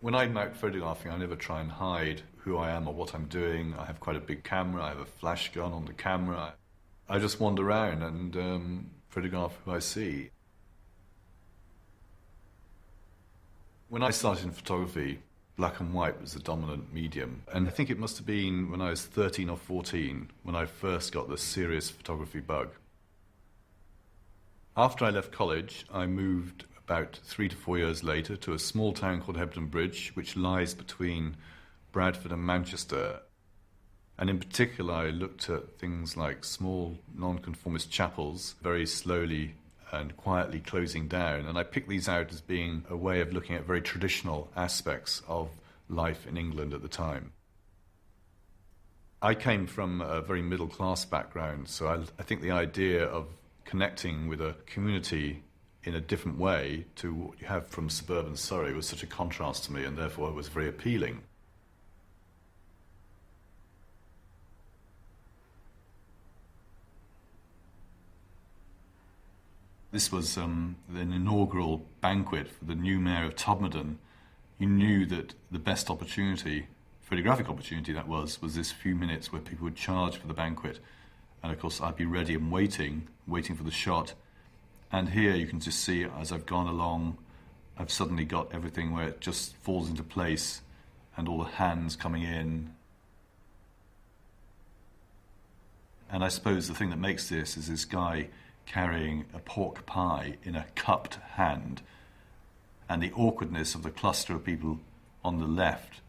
When I'm out photographing, I never try and hide who I am or what I'm doing. I have quite a big camera, I have a flash gun on the camera. I just wander around and photograph who I see. When I started in photography, black and white was the dominant medium. And I think it must have been when I was 13 or 14 when I first got the serious photography bug. After I left college, I moved about 3 to 4 years later to a small town called Hebden Bridge, which lies between Bradford and Manchester. And in particular, I looked at things like small nonconformist chapels very slowly and quietly closing down. And I picked these out as being a way of looking at very traditional aspects of life in England at the time. I came from a very middle-class background, so I think the idea of connecting with a community in a different way to what you have from suburban Surrey was such a contrast to me, and therefore it was very appealing. This was an inaugural banquet for the new mayor of Todmorden. You knew that the best opportunity, photographic opportunity that was this few minutes where people would charge for the banquet. And of course I'd be ready and waiting for the shot. And here you can just see as I've gone along, I've suddenly got everything where it just falls into place and all the hands coming in. And I suppose the thing that makes this is this guy carrying a pork pie in a cupped hand, and the awkwardness of the cluster of people on the left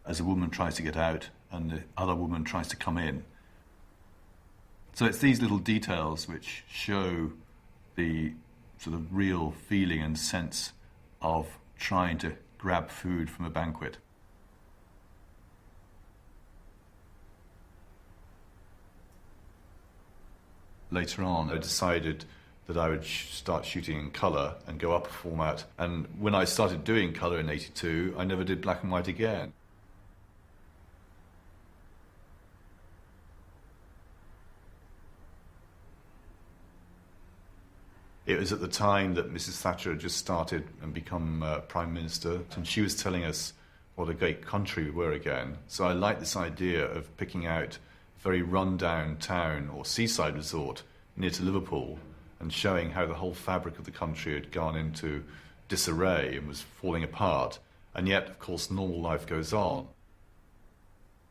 as a woman tries to get out and the other woman tries to come in. So it's these little details which show the sort of real feeling and sense of trying to grab food from a banquet. Later on, I decided that I would start shooting in colour and go up a format. And when I started doing colour in '82, I never did black and white again. It was at the time that Mrs. Thatcher had just started and become Prime Minister, and she was telling us what a great country we were again. So I liked this idea of picking out a very run-down town or seaside resort near to Liverpool and showing how the whole fabric of the country had gone into disarray and was falling apart. And yet, of course, normal life goes on.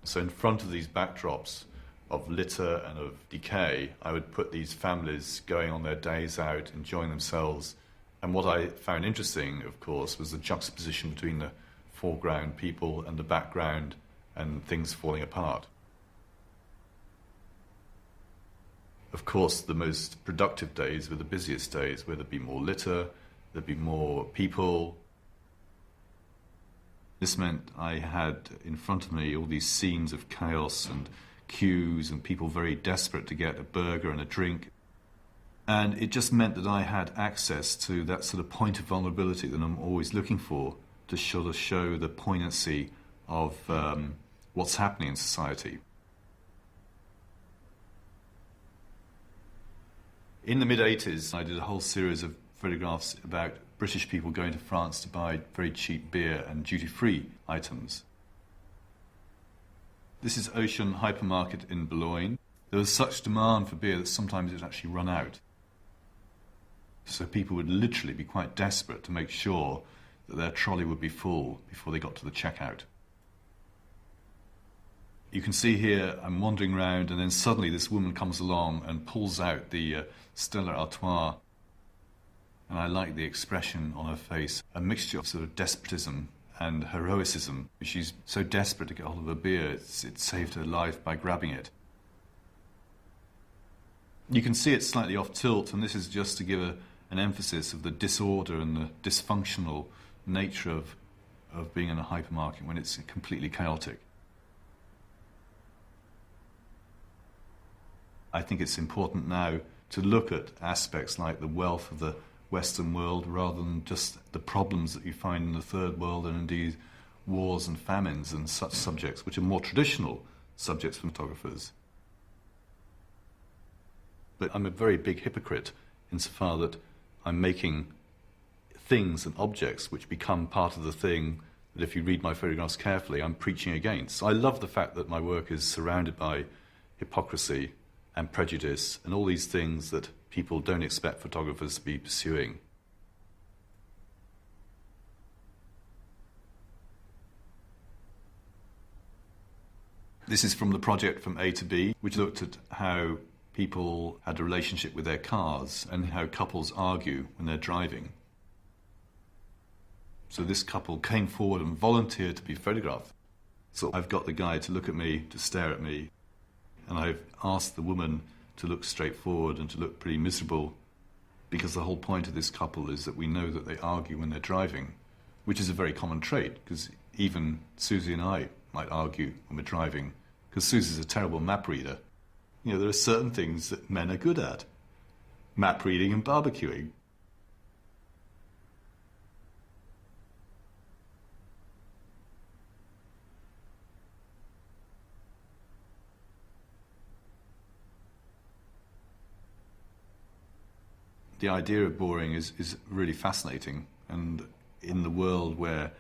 So in front of these backdrops of litter and of decay, I would put these families going on their days out, enjoying themselves. And what I found interesting, of course, was the juxtaposition between the foreground people and the background and things falling apart. Of course, the most productive days were the busiest days, where there'd be more litter, there'd be more people. This meant I had in front of me all these scenes of chaos and queues and people very desperate to get a burger and a drink. And it just meant that I had access to that sort of point of vulnerability that I'm always looking for to sort of show the poignancy of what's happening in society. In the mid-'80s, I did a whole series of photographs about British people going to France to buy very cheap beer and duty-free items. This is Ocean Hypermarket in Boulogne. There was such demand for beer that sometimes it would actually run out. So people would literally be quite desperate to make sure that their trolley would be full before they got to the checkout. You can see here I'm wandering around, and then suddenly this woman comes along and pulls out the Stella Artois. And I like the expression on her face, a mixture of sort of despotism and heroicism. She's so desperate to get hold of a beer, it saved her life by grabbing it. You can see it's slightly off tilt, and this is just to give an emphasis of the disorder and the dysfunctional nature of being in a hypermarket when it's completely chaotic. I think it's important now to look at aspects like the wealth of the Western world rather than just the problems that you find in the Third World, and indeed wars and famines and such subjects, which are more traditional subjects for photographers. But I'm a very big hypocrite insofar that I'm making things and objects which become part of the thing that if you read my photographs carefully, I'm preaching against. So I love the fact that my work is surrounded by hypocrisy and prejudice and all these things that people don't expect photographers to be pursuing. This is from the project From A to B, which looked at how people had a relationship with their cars and how couples argue when they're driving. So this couple came forward and volunteered to be photographed. So I've got the guy to look at me, to stare at me, and I've asked the woman to look straight forward and to look pretty miserable, because the whole point of this couple is that we know that they argue when they're driving, which is a very common trait, because even Susie and I might argue when we're driving, because Susie's a terrible map reader. You know, there are certain things that men are good at. Map reading and barbecuing. The idea of boring is really fascinating, and in the world where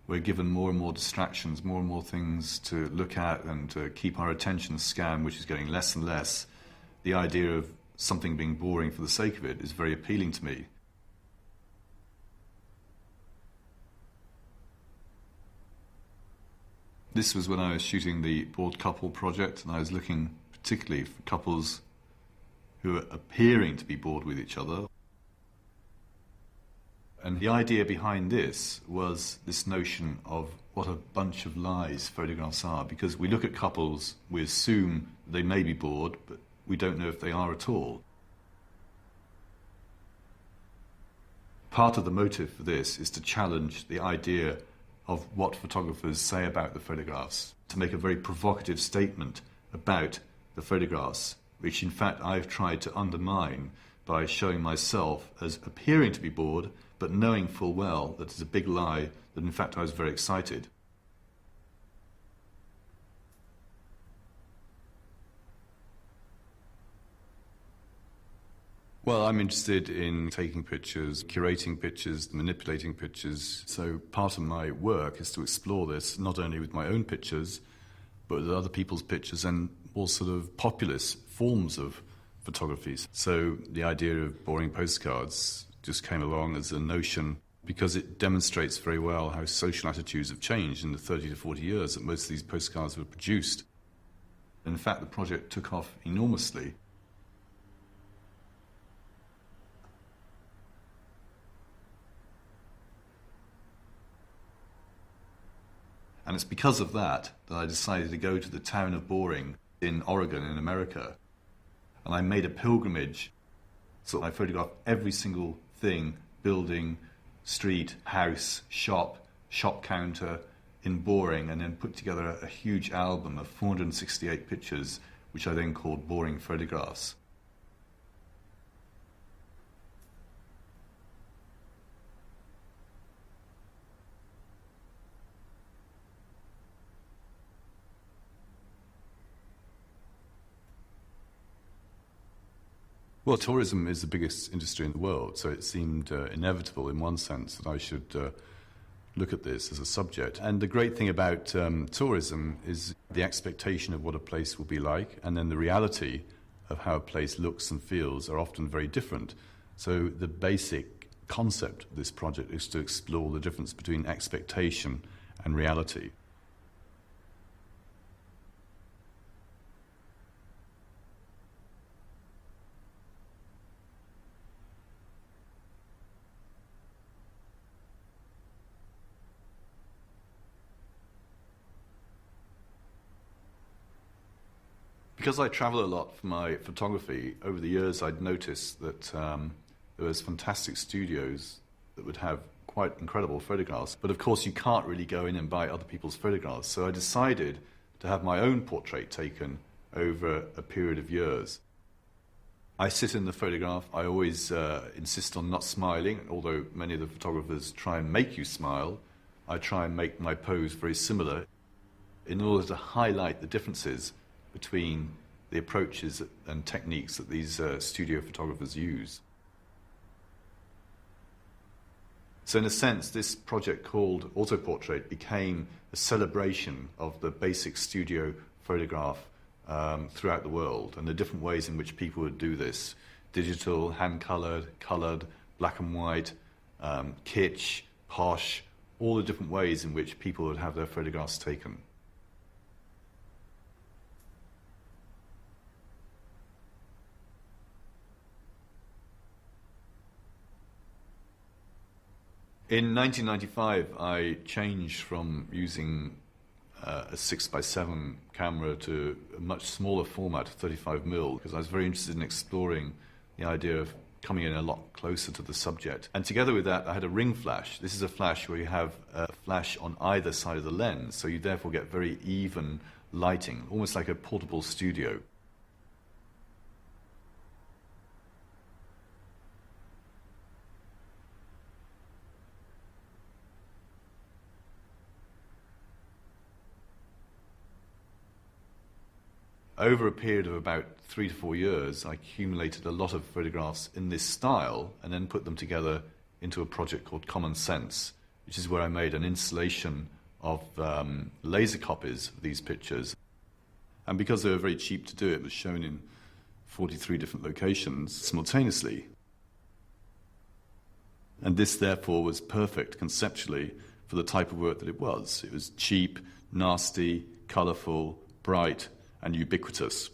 we're given more and more distractions, more and more things to look at and to keep our attention scanned, which is getting less and less, the idea of something being boring for the sake of it is very appealing to me. This was when I was shooting the Bored Couple project, and I was looking particularly for couples who are appearing to be bored with each other. And the idea behind this was this notion of what a bunch of lies photographs are, because we look at couples, we assume they may be bored, but we don't know if they are at all. Part of the motive for this is to challenge the idea of what photographers say about the photographs, to make a very provocative statement about the photographs, which in fact I've tried to undermine by showing myself as appearing to be bored, but knowing full well that it's a big lie, that in fact I was very excited. Well, I'm interested in taking pictures, curating pictures, manipulating pictures. So part of my work is to explore this, not only with my own pictures, but with other people's pictures and more sort of populist forms of photographies. So the idea of boring postcards just came along as a notion because it demonstrates very well how social attitudes have changed in the 30 to 40 years that most of these postcards were produced. In fact, the project took off enormously. And it's because of that that I decided to go to the town of Boring in Oregon in America. And I made a pilgrimage. So I photographed every single thing, building, street, house, shop counter in Boring, and then put together a huge album of 468 pictures, which I then called Boring Photographs. Well, tourism is the biggest industry in the world, so it seemed inevitable in one sense that I should look at this as a subject. And the great thing about tourism is the expectation of what a place will be like, and then the reality of how a place looks and feels are often very different. So the basic concept of this project is to explore the difference between expectation and reality. Because I travel a lot for my photography, over the years I'd noticed that there was fantastic studios that would have quite incredible photographs. But of course you can't really go in and buy other people's photographs. So I decided to have my own portrait taken over a period of years. I sit in the photograph. I always insist on not smiling, although many of the photographers try and make you smile. I try and make my pose very similar in order to highlight the differences between the approaches and techniques that these studio photographers use. So in a sense, this project called Autoportrait became a celebration of the basic studio photograph throughout the world, and the different ways in which people would do this: digital, hand-coloured, coloured, black and white, kitsch, posh, all the different ways in which people would have their photographs taken. In 1995, I changed from using a 6x7 camera to a much smaller format, 35mm, because I was very interested in exploring the idea of coming in a lot closer to the subject. And together with that, I had a ring flash. This is a flash where you have a flash on either side of the lens, so you therefore get very even lighting, almost like a portable studio. Over a period of about 3 to 4 years, I accumulated a lot of photographs in this style and then put them together into a project called Common Sense, which is where I made an installation of laser copies of these pictures. And because they were very cheap to do, it was shown in 43 different locations simultaneously. And this, therefore, was perfect conceptually for the type of work that it was. It was cheap, nasty, colourful, bright, and ubiquitous.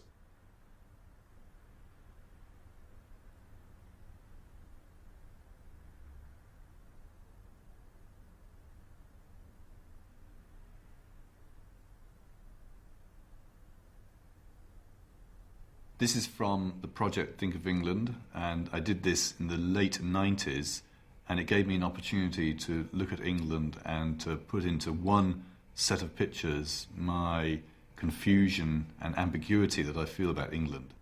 This is from the project Think of England, and I did this in the late 90s, and it gave me an opportunity to look at England and to put into one set of pictures my confusion and ambiguity that I feel about England.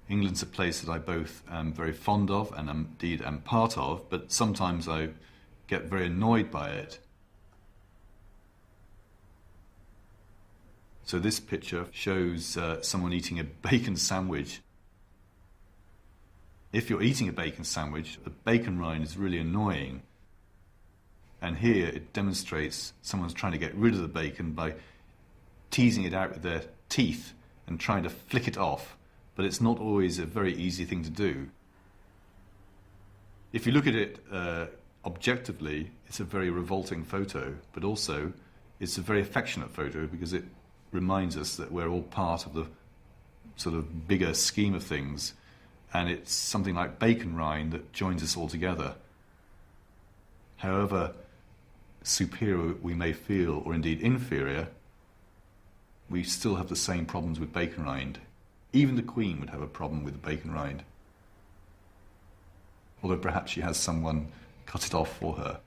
England's a place that I both am very fond of and indeed am part of, but sometimes I get very annoyed by it. So this picture shows someone eating a bacon sandwich. If you're eating a bacon sandwich, the bacon rind is really annoying. And here it demonstrates someone's trying to get rid of the bacon by teasing it out with their teeth and trying to flick it off, but it's not always a very easy thing to do. If you look at it objectively, it's a very revolting photo, but also it's a very affectionate photo because it reminds us that we're all part of the sort of bigger scheme of things, and it's something like bacon rind that joins us all together. However superior we may feel, or indeed inferior, we still have the same problems with bacon rind. Even the Queen would have a problem with the bacon rind, although perhaps she has someone cut it off for her.